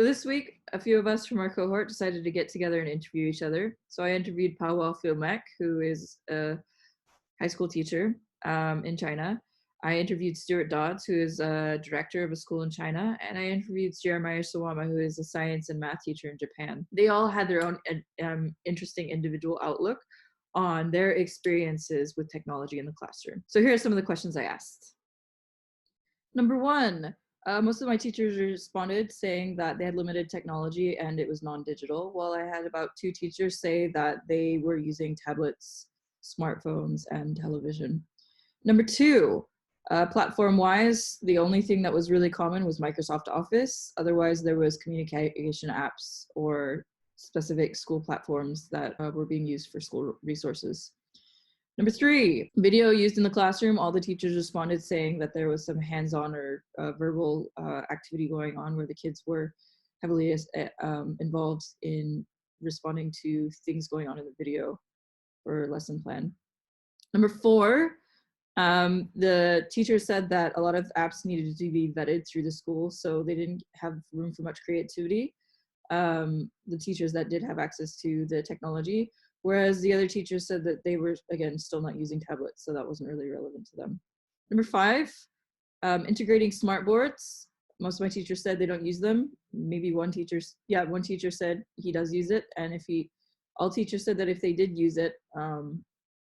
this week, a few of us from our cohort decided to get together and interview each other. So I interviewed Powell Filmek, who is a high school teacher in China. I interviewed Stuart Dodds, who is a director of a school in China, and I interviewed Jeremiah Sawama, who is a science and math teacher in Japan. They all had their own interesting individual outlook on their experiences with technology in the classroom. So here are some of the questions I asked. Number one, most of my teachers responded saying that they had limited technology and it was non-digital, while I had about 2 teachers say that they were using tablets, smartphones, and television. Number 2, platform-wise, the only thing that was really common was Microsoft Office. Otherwise, there was communication apps or specific school platforms that were being used for school resources. Number 3, video used in the classroom. All the teachers responded saying that there was some hands-on or verbal activity going on where the kids were heavily involved in responding to things going on in the video or lesson plan. Number 4, the teacher said that a lot of apps needed to be vetted through the school, so they didn't have room for much creativity. The teachers that did have access to the technology, whereas the other teachers said that they were, again, still not using tablets, so that wasn't really relevant to them. Number 5, integrating smart boards. Most of my teachers said they don't use them. Maybe one teacher said he does use it, and all teachers said that if they did use it,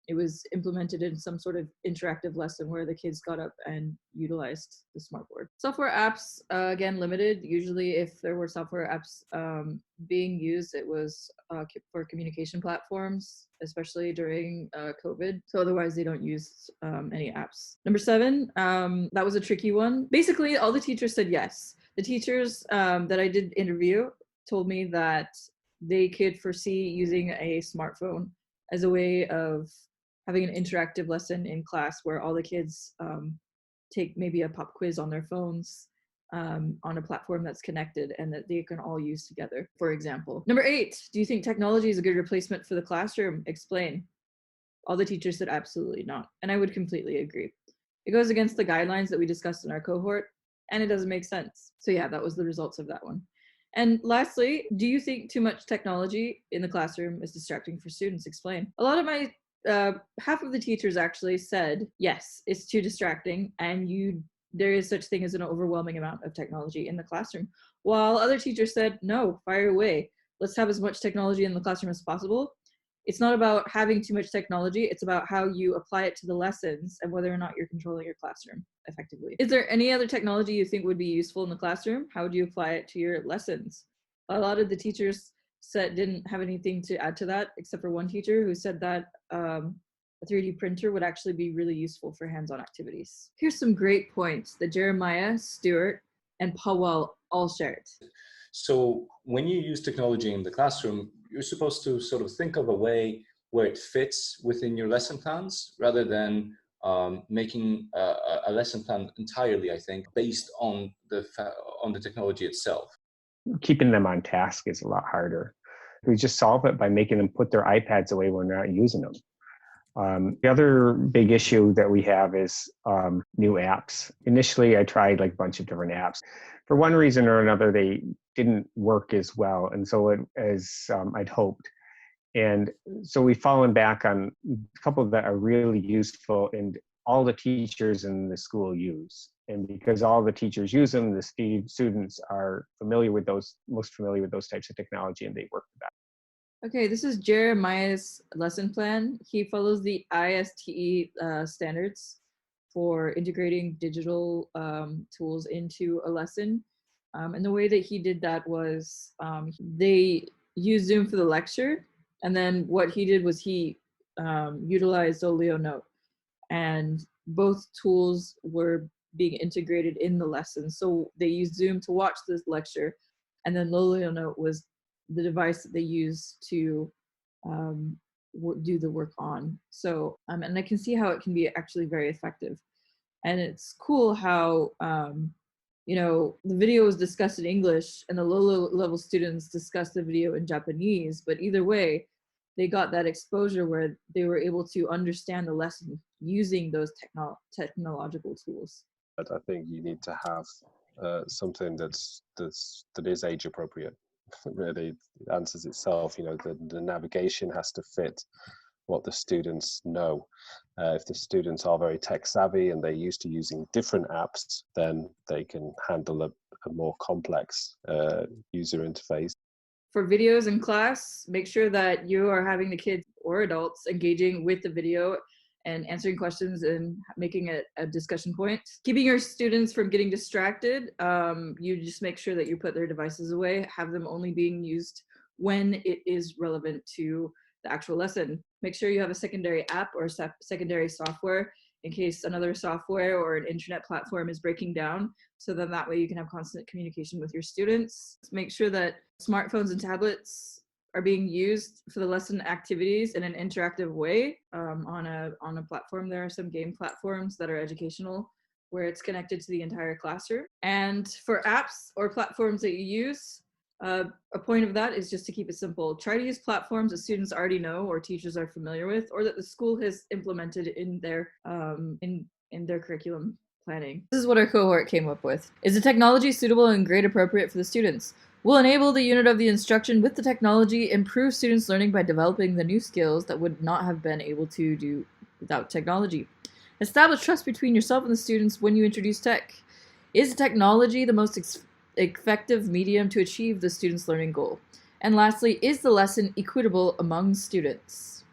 it was implemented in some sort of interactive lesson where the kids got up and utilized the smartboard. Software apps, again, limited. Usually if there were software apps being used, it was for communication platforms, especially during COVID. So otherwise they don't use any apps. Number 7, that was a tricky one. Basically, all the teachers said yes. The teachers that I did interview told me that they could foresee using a smartphone as a way of having an interactive lesson in class where all the kids take maybe a pop quiz on their phones on a platform that's connected and that they can all use together, for example. Number 8, do you think technology is a good replacement for the classroom? Explain. All the teachers said absolutely not, and I would completely agree. It goes against the guidelines that we discussed in our cohort, and it doesn't make sense. So yeah, that was the results of that one. And lastly, do you think too much technology in the classroom is distracting for students? Explain. A lot of my half of the teachers actually said, yes, it's too distracting and there is such thing as an overwhelming amount of technology in the classroom. While other teachers said, no, fire away. Let's have as much technology in the classroom as possible. It's not about having too much technology. It's about how you apply it to the lessons and whether or not you're controlling your classroom effectively. Is there any other technology you think would be useful in the classroom? How would you apply it to your lessons? A lot of the teachers didn't have anything to add to that, except for one teacher who said that a 3D printer would actually be really useful for hands-on activities. Here's some great points that Jeremiah, Stuart, and Powell all shared. So when you use technology in the classroom, you're supposed to sort of think of a way where it fits within your lesson plans rather than making a lesson plan entirely, I think, based on the technology itself. Keeping them on task is a lot harder. We just solve it by making them put their iPads away when they're not using them. The other big issue that we have is new apps. Initially, I tried like a bunch of different apps. For one reason or another, they didn't work as well, and so as I'd hoped. And so we've fallen back on a couple that are really useful and all the teachers in the school use. And because all the teachers use them, the students are most familiar with those types of technology, and they work the best. Okay, this is Jeremiah's lesson plan. He follows the ISTE standards for integrating digital tools into a lesson. And the way that he did that was they used Zoom for the lecture. And then what he did was he utilized Olio Note. And both tools were being integrated in the lesson. So they used Zoom to watch this lecture. And then Olio Note was the device that they used to do the work on. So, and I can see how it can be actually very effective. And it's cool how, the video was discussed in English and the low-level students discussed the video in Japanese, but either way, they got that exposure where they were able to understand the lesson using those technological tools. But I think you need to have something that is age appropriate. Really answers itself. You know, the navigation has to fit what the students know. If the students are very tech savvy and they're used to using different apps, then they can handle a more complex user interface. For videos in class, make sure that you are having the kids or adults engaging with the video and answering questions and making it a discussion point. Keeping your students from getting distracted, you just make sure that you put their devices away, have them only being used when it is relevant to the actual lesson. Make sure you have a secondary app or secondary software in case another software or an internet platform is breaking down, so then that way you can have constant communication with your students. Make sure that smartphones and tablets are being used for the lesson activities in an interactive way. On a platform, there are some game platforms that are educational where it's connected to the entire classroom. And for apps or platforms that you use, a point of that is just to keep it simple. Try to use platforms that students already know or teachers are familiar with, or that the school has implemented in their in their curriculum planning. This is what our cohort came up with. Is the technology suitable and grade appropriate for the students? Will enable the unit of the instruction with the technology, improve students' learning by developing the new skills that would not have been able to do without technology. Establish trust between yourself and the students when you introduce tech. Is technology the most effective medium to achieve the student's learning goal? And lastly, is the lesson equitable among students?